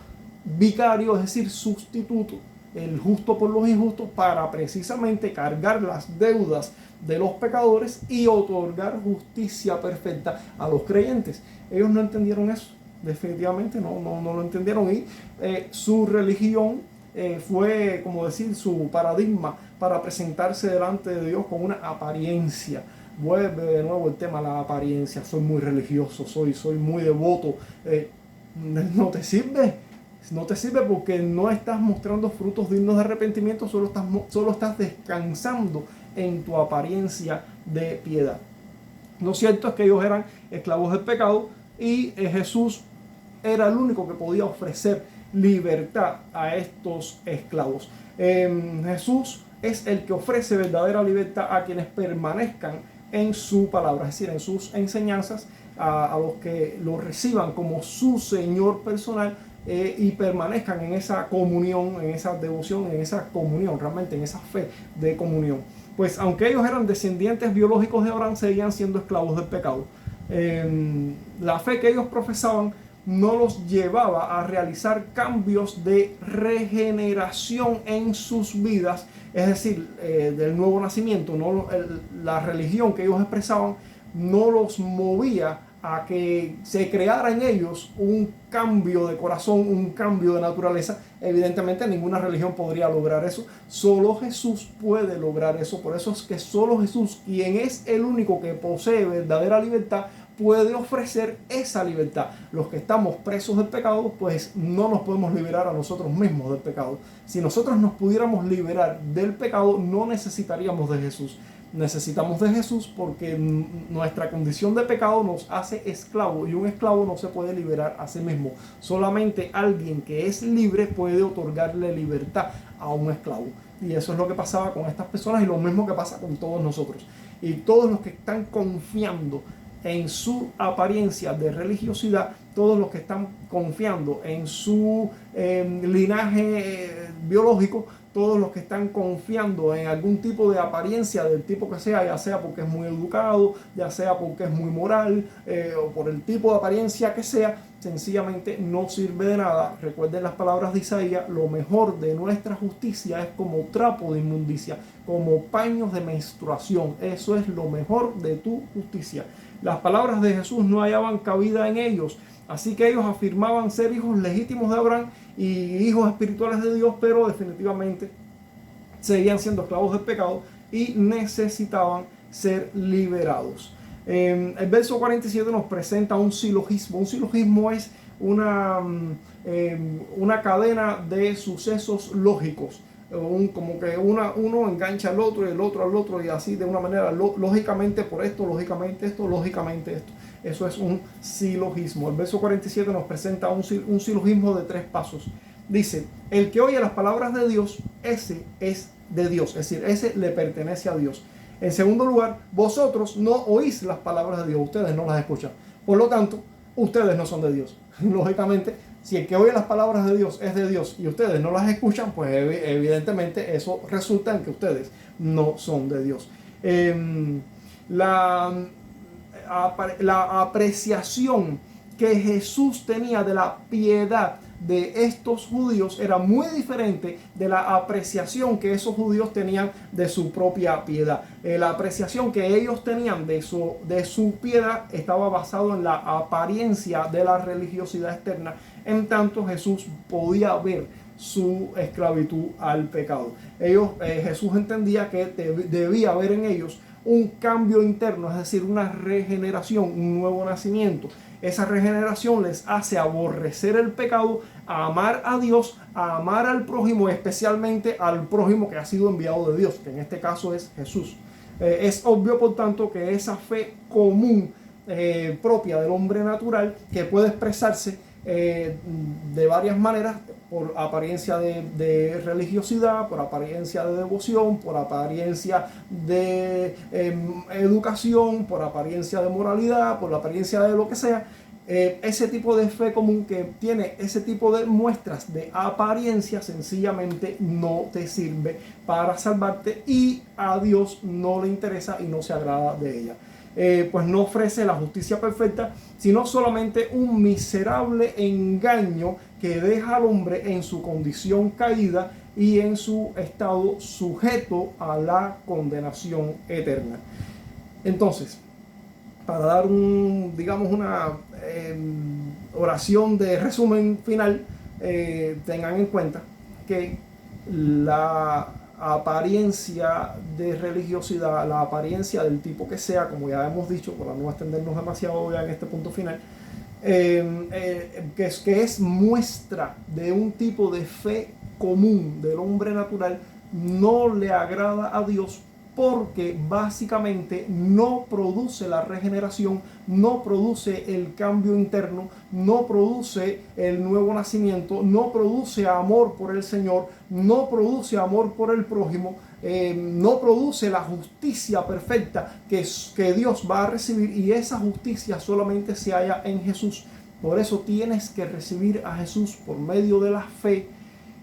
vicario, es decir, sustituto, el justo por los injustos, para precisamente cargar las deudas de los pecadores y otorgar justicia perfecta a los creyentes. Ellos no entendieron eso, definitivamente no lo entendieron, y su religión fue, como decir, su paradigma para presentarse delante de Dios con una apariencia. Vuelve de nuevo el tema, la apariencia. Soy muy religioso, soy muy devoto. No te sirve. No te sirve porque no estás mostrando frutos dignos de arrepentimiento, solo estás descansando en tu apariencia de piedad. Lo cierto es que ellos eran esclavos del pecado y Jesús era el único que podía ofrecer libertad a estos esclavos. Jesús es el que ofrece verdadera libertad a quienes permanezcan en su palabra, es decir, en sus enseñanzas, a los que lo reciban como su Señor personal y permanezcan en esa comunión, en esa devoción, en esa comunión, realmente en esa fe de comunión. Pues aunque ellos eran descendientes biológicos de Abraham, seguían siendo esclavos del pecado. La fe que ellos profesaban no los llevaba a realizar cambios de regeneración en sus vidas, es decir, del nuevo nacimiento. La religión que ellos expresaban no los movía a que se creara en ellos un cambio de corazón, un cambio de naturaleza. Evidentemente ninguna religión podría lograr eso, solo Jesús puede lograr eso. Por eso es que solo Jesús, quien es el único que posee verdadera libertad, puede ofrecer esa libertad. Los que estamos presos del pecado, pues no nos podemos liberar a nosotros mismos del pecado. Si nosotros nos pudiéramos liberar del pecado, no necesitaríamos de Jesús. Necesitamos de Jesús porque nuestra condición de pecado nos hace esclavo, y un esclavo no se puede liberar a sí mismo. Solamente alguien que es libre puede otorgarle libertad a un esclavo. Y eso es lo que pasaba con estas personas y lo mismo que pasa con todos nosotros. Y todos los que están confiando en su apariencia de religiosidad, todos los que están confiando en su linaje biológico, todos los que están confiando en algún tipo de apariencia del tipo que sea, ya sea porque es muy educado, ya sea porque es muy moral, o por el tipo de apariencia que sea, sencillamente no sirve de nada. Recuerden las palabras de Isaías: lo mejor de nuestra justicia es como trapo de inmundicia, como paños de menstruación. Eso es lo mejor de tu justicia. Las palabras de Jesús no hallaban cabida en ellos, así que ellos afirmaban ser hijos legítimos de Abraham y hijos espirituales de Dios, pero definitivamente seguían siendo esclavos del pecado y necesitaban ser liberados. El verso 47 nos presenta un silogismo. Un silogismo es una cadena de sucesos lógicos. Como que uno engancha al otro y el otro al otro, y así de una manera lógicamente por esto, lógicamente esto, lógicamente esto. Eso es un silogismo. El verso 47 nos presenta un silogismo de 3 pasos. Dice: el que oye las palabras de Dios, ese es de Dios, es decir, ese le pertenece a Dios. En segundo lugar, vosotros no oís las palabras de Dios, ustedes no las escuchan. Por lo tanto, ustedes no son de Dios. Lógicamente, si el que oye las palabras de Dios es de Dios y ustedes no las escuchan, pues evidentemente eso resulta en que ustedes no son de Dios. La apreciación que Jesús tenía de la piedad de estos judíos era muy diferente de la apreciación que esos judíos tenían de su propia piedad. La apreciación que ellos tenían de su piedad estaba basado en la apariencia de la religiosidad externa, en tanto Jesús podía ver su esclavitud al pecado. Jesús entendía que debía haber en ellos un cambio interno, es decir, una regeneración, un nuevo nacimiento. Esa regeneración les hace aborrecer el pecado, a amar a Dios, a amar al prójimo, especialmente al prójimo que ha sido enviado de Dios, que en este caso es Jesús. Es obvio, por tanto, que esa fe común propia del hombre natural, que puede expresarse de varias maneras, por apariencia de religiosidad, por apariencia de devoción, por apariencia de educación, por apariencia de moralidad, por la apariencia de lo que sea. Ese tipo de fe común que tiene ese tipo de muestras de apariencia sencillamente no te sirve para salvarte, y a Dios no le interesa y no se agrada de ella. Pues no ofrece la justicia perfecta, sino solamente un miserable engaño que deja al hombre en su condición caída y en su estado sujeto a la condenación eterna. Entonces, para dar una oración de resumen final, tengan en cuenta que la apariencia de religiosidad, la apariencia del tipo que sea, como ya hemos dicho, para no extendernos demasiado ya en este punto final, que es muestra de un tipo de fe común del hombre natural, no le agrada a Dios, porque básicamente no produce la regeneración, no produce el cambio interno, no produce el nuevo nacimiento, no produce amor por el Señor, no produce amor por el prójimo, no produce la justicia perfecta que Dios va a recibir, y esa justicia solamente se halla en Jesús. Por eso tienes que recibir a Jesús por medio de la fe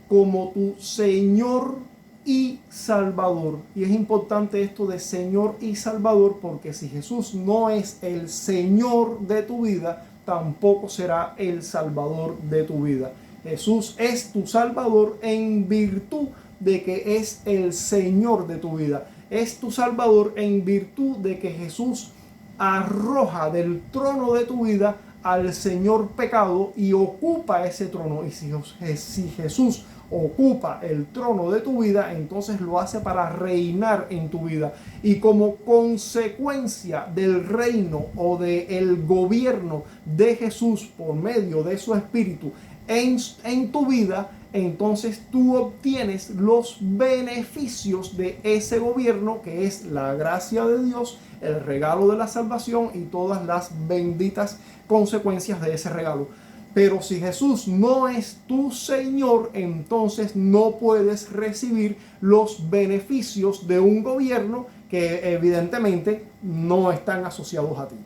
como tu Señor y Salvador. Y es importante esto de Señor y Salvador, porque si Jesús no es el Señor de tu vida, tampoco será el Salvador de tu vida. Jesús es tu Salvador en virtud de que es el Señor de tu vida. Es tu Salvador en virtud de que Jesús arroja del trono de tu vida al Señor pecado y ocupa ese trono. Y si Jesús ocupa el trono de tu vida, entonces lo hace para reinar en tu vida, y como consecuencia del reino o del gobierno de Jesús por medio de su espíritu en tu vida, entonces tú obtienes los beneficios de ese gobierno, que es la gracia de Dios, el regalo de la salvación y todas las benditas consecuencias de ese regalo. Pero si Jesús no es tu Señor, entonces no puedes recibir los beneficios de un gobierno que evidentemente no están asociados a ti.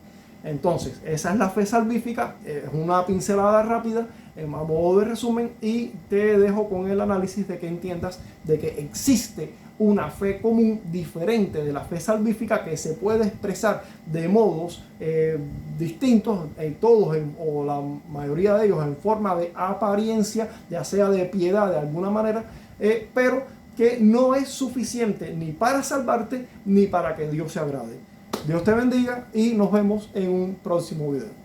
Entonces, esa es la fe salvífica, es una pincelada rápida, a modo de resumen, y te dejo con el análisis de que entiendas de que existe una fe común diferente de la fe salvífica que se puede expresar de modos distintos, todos o la mayoría de ellos en forma de apariencia, ya sea de piedad de alguna manera, pero que no es suficiente ni para salvarte ni para que Dios se agrade. Dios te bendiga y nos vemos en un próximo video.